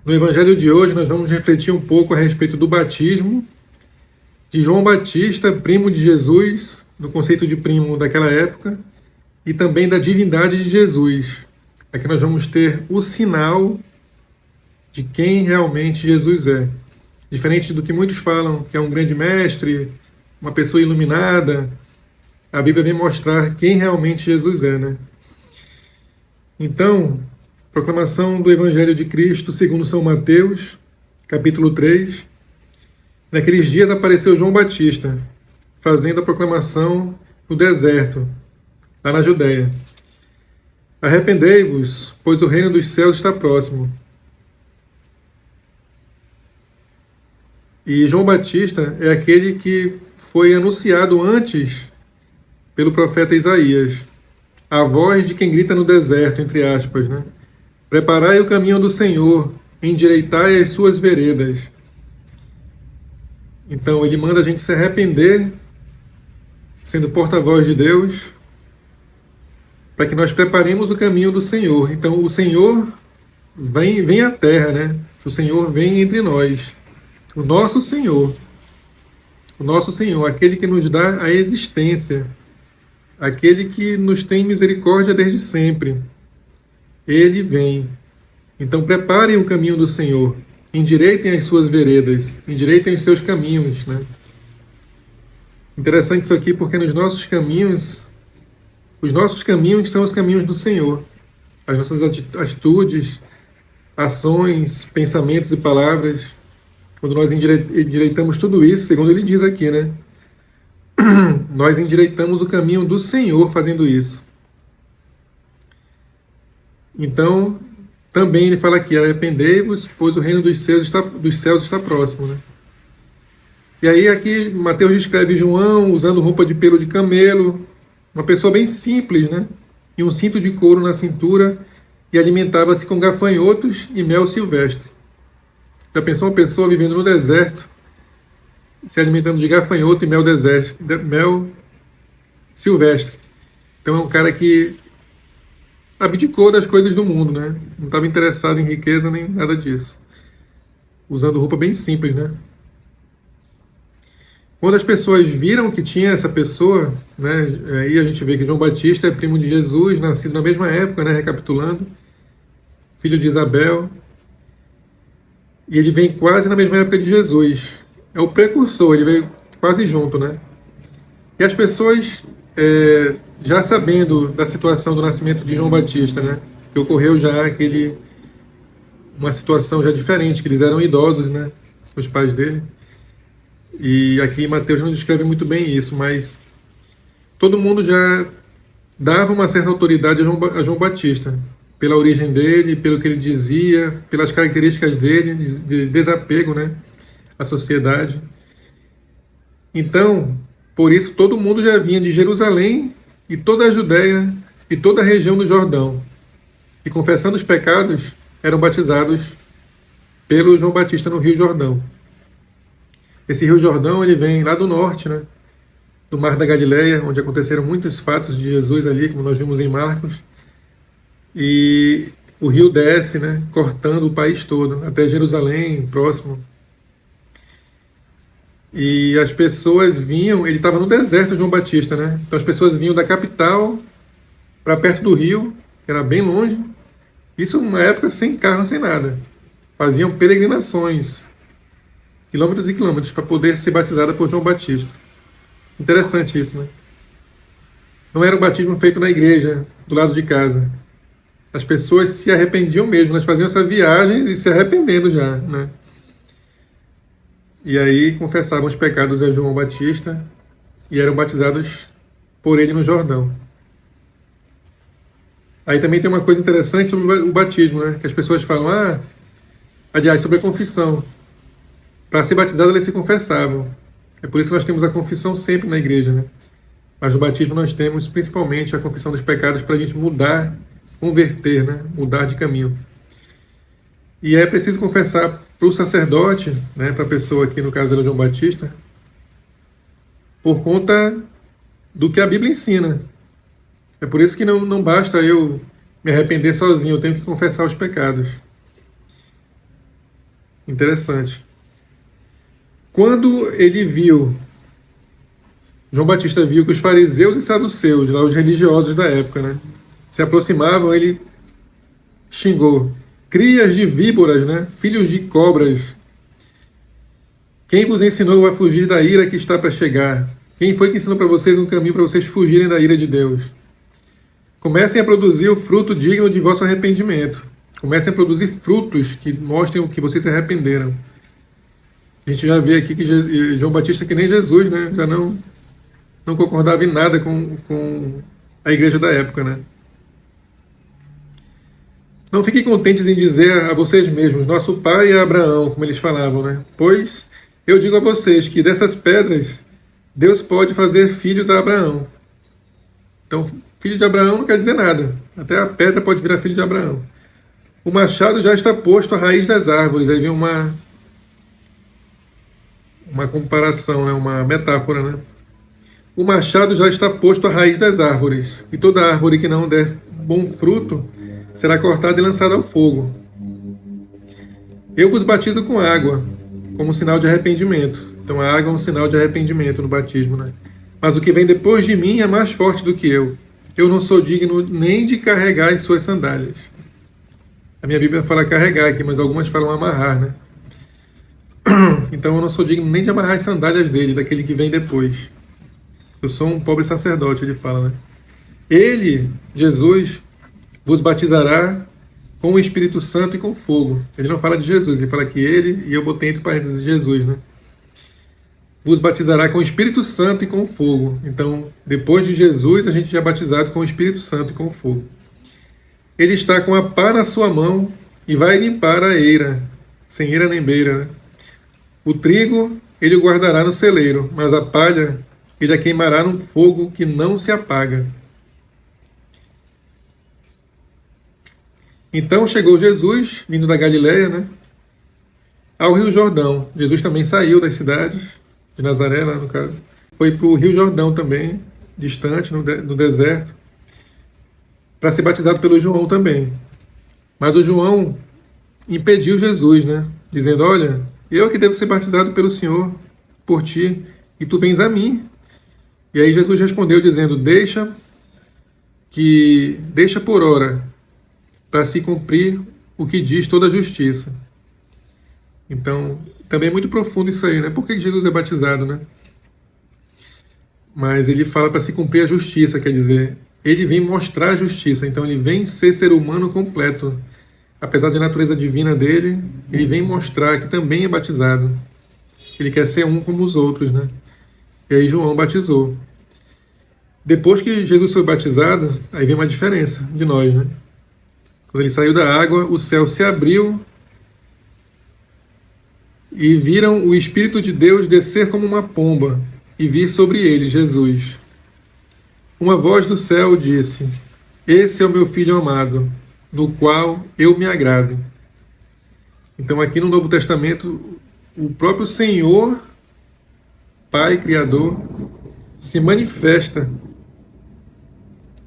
No Evangelho de hoje, nós vamos refletir um pouco a respeito do batismo de João Batista, primo de Jesus, no conceito de primo daquela época, e também da divindade de Jesus. Aqui nós vamos ter o sinal de quem realmente Jesus é. Diferente do que muitos falam, que é um grande mestre, uma pessoa iluminada, a Bíblia vem mostrar quem realmente Jesus é, né? Então, proclamação do Evangelho de Cristo segundo São Mateus, capítulo 3. Naqueles dias apareceu João Batista, fazendo a proclamação no deserto, lá na Judéia. Arrependei-vos, pois o reino dos céus está próximo. E João Batista é aquele que foi anunciado antes pelo profeta Isaías. A voz de quem grita no deserto, entre aspas, né? Preparai o caminho do Senhor, endireitai as suas veredas. Então ele manda a gente se arrepender, sendo porta-voz de Deus, para que nós preparemos o caminho do Senhor. Então o Senhor vem à terra, né? O Senhor vem entre nós. O nosso Senhor, aquele que nos dá a existência, aquele que nos tem misericórdia desde sempre, ele vem. Então preparem o caminho do Senhor, endireitem as suas veredas, endireitem os seus caminhos, né? Interessante isso aqui, porque os nossos caminhos são os caminhos do Senhor. As nossas atitudes, ações, pensamentos e palavras, quando nós endireitamos tudo isso, segundo ele diz aqui, né? Nós endireitamos o caminho do Senhor fazendo isso. Então, também ele fala aqui, arrependei-vos, pois o reino dos céus está próximo, né? E aí aqui Mateus descreve João usando roupa de pelo de camelo, uma pessoa bem simples, né? E um cinto de couro na cintura, e alimentava-se com gafanhotos e mel silvestre. Já pensou uma pessoa vivendo no deserto, se alimentando de gafanhoto e mel silvestre? Então é um cara que abdicou das coisas do mundo, né? Não estava interessado em riqueza nem nada disso. Usando roupa bem simples, né? Quando as pessoas viram que tinha essa pessoa, né? Aí a gente vê que João Batista é primo de Jesus, nascido na mesma época, né? Recapitulando, filho de Isabel. E ele vem quase na mesma época de Jesus. É o precursor, ele veio quase junto, né? E as pessoas, já sabendo da situação do nascimento de João Batista, né? Que ocorreu já uma situação já diferente, que eles eram idosos, né? Os pais dele. E aqui Mateus não descreve muito bem isso, mas todo mundo já dava uma certa autoridade a João Batista, pela origem dele, pelo que ele dizia, pelas características dele, de desapego, né, à sociedade. Então, por isso, todo mundo já vinha de Jerusalém e toda a Judéia e toda a região do Jordão. E confessando os pecados, eram batizados pelo João Batista no Rio Jordão. Esse Rio Jordão, ele vem lá do norte, né, do Mar da Galileia, onde aconteceram muitos fatos de Jesus ali, como nós vimos em Marcos. E o rio desce, né, cortando o país todo, até Jerusalém, próximo. E as pessoas vinham, ele estava no deserto, João Batista, né? Então as pessoas vinham da capital para perto do rio, que era bem longe. Isso numa época sem carro, sem nada. Faziam peregrinações, quilômetros e quilômetros, para poder ser batizada por João Batista. Interessante isso, né? Não era um batismo feito na igreja, do lado de casa. As pessoas se arrependiam mesmo, elas faziam essa viagem e se arrependendo já, né? E aí confessavam os pecados a João Batista e eram batizados por ele no Jordão. Aí também tem uma coisa interessante sobre o batismo, né? Que as pessoas falam, aliás, sobre a confissão. Para ser batizado, eles se confessavam. É por isso que nós temos a confissão sempre na igreja, né? Mas no batismo nós temos principalmente a confissão dos pecados para a gente mudar, converter, né? Mudar de caminho. E é preciso confessar para o sacerdote, né? Para a pessoa aqui, no caso era João Batista, por conta do que a Bíblia ensina. É por isso que não basta eu me arrepender sozinho, eu tenho que confessar os pecados. Interessante. Quando ele viu, João Batista viu que os fariseus e saduceus, lá os religiosos da época, né, se aproximavam, ele xingou: crias de víboras, né, filhos de cobras. Quem vos ensinou a fugir da ira que está para chegar? Quem foi que ensinou para vocês um caminho para vocês fugirem da ira de Deus? Comecem a produzir o fruto digno de vosso arrependimento. Comecem a produzir frutos que mostrem que vocês se arrependeram. A gente já vê aqui que João Batista, que nem Jesus, né, já não concordava em nada com a igreja da época, né? Não fiquem contentes em dizer a vocês mesmos: nosso pai é Abraão, como eles falavam, né? Pois eu digo a vocês que dessas pedras Deus pode fazer filhos a Abraão. Então, filho de Abraão não quer dizer nada. Até a pedra pode virar filho de Abraão. O machado já está posto à raiz das árvores. Aí vem uma comparação, né? Uma metáfora, né? O machado já está posto à raiz das árvores, e toda árvore que não der bom fruto será cortada e lançada ao fogo. Eu vos batizo com água, como sinal de arrependimento. Então a água é um sinal de arrependimento no batismo, né? Mas o que vem depois de mim é mais forte do que eu. Eu não sou digno nem de carregar as suas sandálias. A minha Bíblia fala carregar aqui, mas algumas falam amarrar, né? Então eu não sou digno nem de amarrar as sandálias dele, daquele que vem depois. Eu sou um pobre sacerdote, ele fala, né? Ele, Jesus, vos batizará com o Espírito Santo e com fogo. Ele não fala de Jesus, ele fala que ele, e eu botei entre parênteses Jesus, né? Vos batizará com o Espírito Santo e com fogo. Então, depois de Jesus, a gente já é batizado com o Espírito Santo e com fogo. Ele está com a pá na sua mão e vai limpar a eira, sem eira nem beira, né? O trigo ele o guardará no celeiro, mas a palha ele a queimará num fogo que não se apaga. Então chegou Jesus, vindo da Galileia, né, ao Rio Jordão. Jesus também saiu das cidades, de Nazaré, lá no caso. Foi para o Rio Jordão também, distante, no deserto, para ser batizado pelo João também. Mas o João impediu Jesus, né, dizendo: olha, eu que devo ser batizado pelo Senhor, por ti, e tu vens a mim. E aí Jesus respondeu dizendo: deixa por hora, para se cumprir o que diz toda a justiça. Então, também é muito profundo isso aí, né? Por que Jesus é batizado, né? Mas ele fala para se cumprir a justiça, quer dizer, ele vem mostrar a justiça, então ele vem ser humano completo. Apesar da natureza divina dele, ele vem mostrar que também é batizado. Ele quer ser um como os outros, né? E aí João batizou. Depois que Jesus foi batizado, aí vem uma diferença de nós, né? Quando ele saiu da água, o céu se abriu e viram o Espírito de Deus descer como uma pomba e vir sobre ele, Jesus. Uma voz do céu disse: esse é o meu Filho amado, no qual eu me agrado. Então aqui no Novo Testamento, o próprio Senhor, Pai Criador, se manifesta.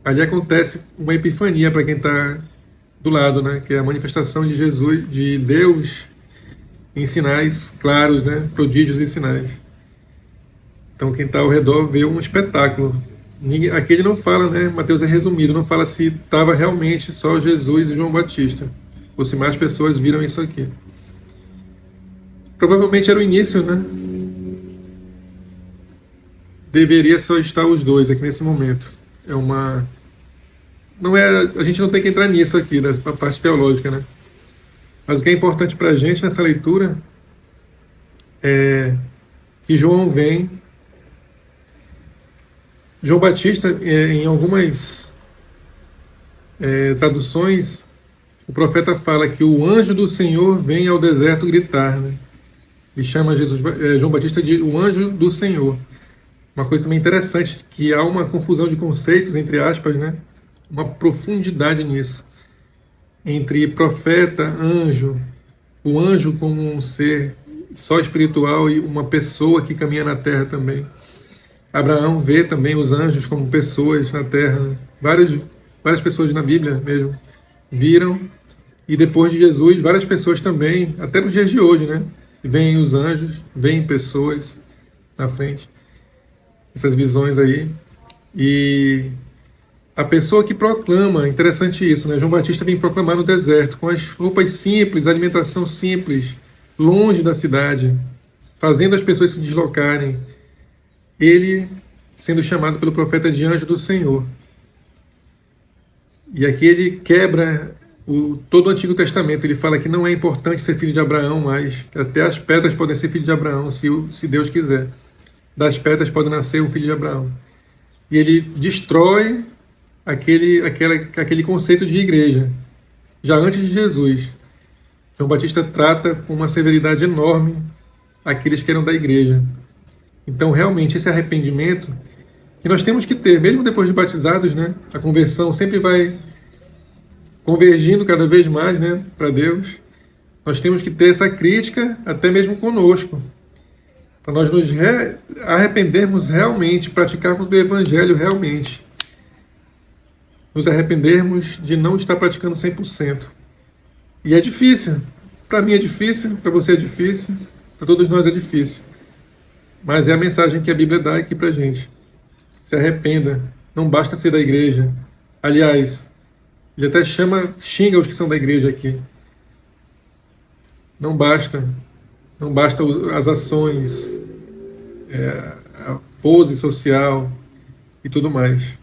Ali acontece uma epifania para quem está do lado, né? Que é a manifestação de Jesus, de Deus, em sinais claros, né? Prodígios e sinais. Então quem está ao redor vê um espetáculo. Aqui ele não fala, né? Mateus é resumido, não fala se estava realmente só Jesus e João Batista, ou se mais pessoas viram isso aqui. Provavelmente era o início, né? Deveria só estar os dois aqui nesse momento. Não é, a gente não tem que entrar nisso aqui, na parte teológica, né? Mas o que é importante para a gente nessa leitura é que João vem. João Batista, em algumas traduções, o profeta fala que o anjo do Senhor vem ao deserto gritar, né? Ele chama João Batista de o anjo do Senhor. Uma coisa também interessante, que há uma confusão de conceitos, entre aspas, né? Uma profundidade nisso. Entre profeta, anjo, o anjo como um ser só espiritual e uma pessoa que caminha na terra também. Abraão vê também os anjos como pessoas na terra. Várias pessoas na Bíblia mesmo viram E depois de Jesus, várias pessoas também, até nos dias de hoje, né? Vêm os anjos, vêm pessoas na frente, essas visões aí. E a pessoa que proclama, interessante isso, né? João Batista vem proclamar no deserto, com as roupas simples, alimentação simples, longe da cidade, fazendo as pessoas se deslocarem. Ele sendo chamado pelo profeta de anjo do Senhor. E aqui ele quebra todo o Antigo Testamento. Ele fala que não é importante ser filho de Abraão, mas que até as pedras podem ser filho de Abraão, se Deus quiser. Das pedras pode nascer um filho de Abraão. E ele destrói aquele conceito de igreja. Já antes de Jesus, João Batista trata com uma severidade enorme aqueles que eram da igreja. Então, realmente, esse arrependimento que nós temos que ter, mesmo depois de batizados, né? A conversão sempre vai convergindo cada vez mais, né, para Deus. Nós temos que ter essa crítica até mesmo conosco, para nós nos arrependermos realmente, praticarmos o Evangelho realmente. Nos arrependermos de não estar praticando 100%. E é difícil. Para mim é difícil, para você é difícil, para todos nós é difícil. Mas é a mensagem que a Bíblia dá aqui para a gente. Se arrependa, não basta ser da igreja. Aliás, ele até xinga os que são da igreja aqui. Não basta as ações, a pose social e tudo mais.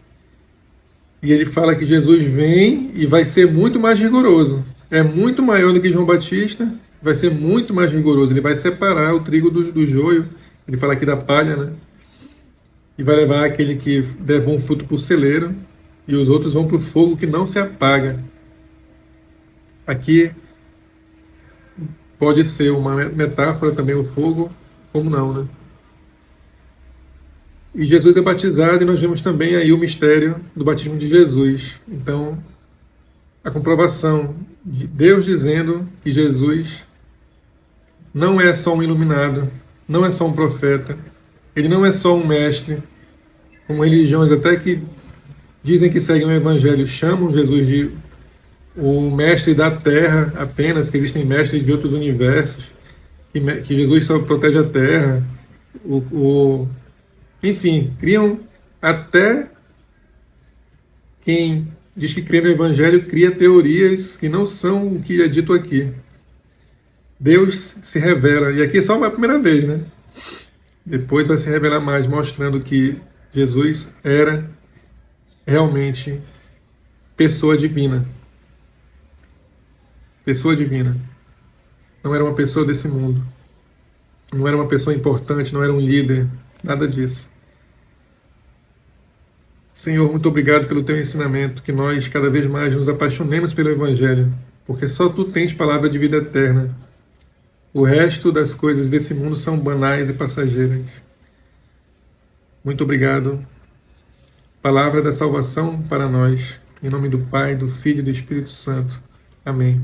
E ele fala que Jesus vem e vai ser muito mais rigoroso. É muito maior do que João Batista, vai ser muito mais rigoroso. Ele vai separar o trigo do joio. Ele fala aqui da palha, né? E vai levar aquele que der bom fruto para o celeiro, e os outros vão para o fogo que não se apaga. Aqui pode ser uma metáfora também o fogo, como não, né? E Jesus é batizado, e nós vemos também aí o mistério do batismo de Jesus. Então, a comprovação de Deus dizendo que Jesus não é só um iluminado, não é só um profeta, ele não é só um mestre, como religiões até que dizem que seguem o Evangelho, chamam Jesus de o mestre da terra apenas, que existem mestres de outros universos, que Jesus só protege a terra, enfim, criam até quem diz que crê no Evangelho, cria teorias que não são o que é dito aqui. Deus se revela, e aqui é só uma primeira vez, né? Depois vai se revelar mais, mostrando que Jesus era realmente pessoa divina. Pessoa divina. Não era uma pessoa desse mundo. Não era uma pessoa importante, não era um líder, nada disso. Senhor, muito obrigado pelo teu ensinamento, que nós cada vez mais nos apaixonemos pelo Evangelho, porque só tu tens palavra de vida eterna. O resto das coisas desse mundo são banais e passageiras. Muito obrigado. Palavra da salvação para nós. Em nome do Pai, do Filho e do Espírito Santo. Amém.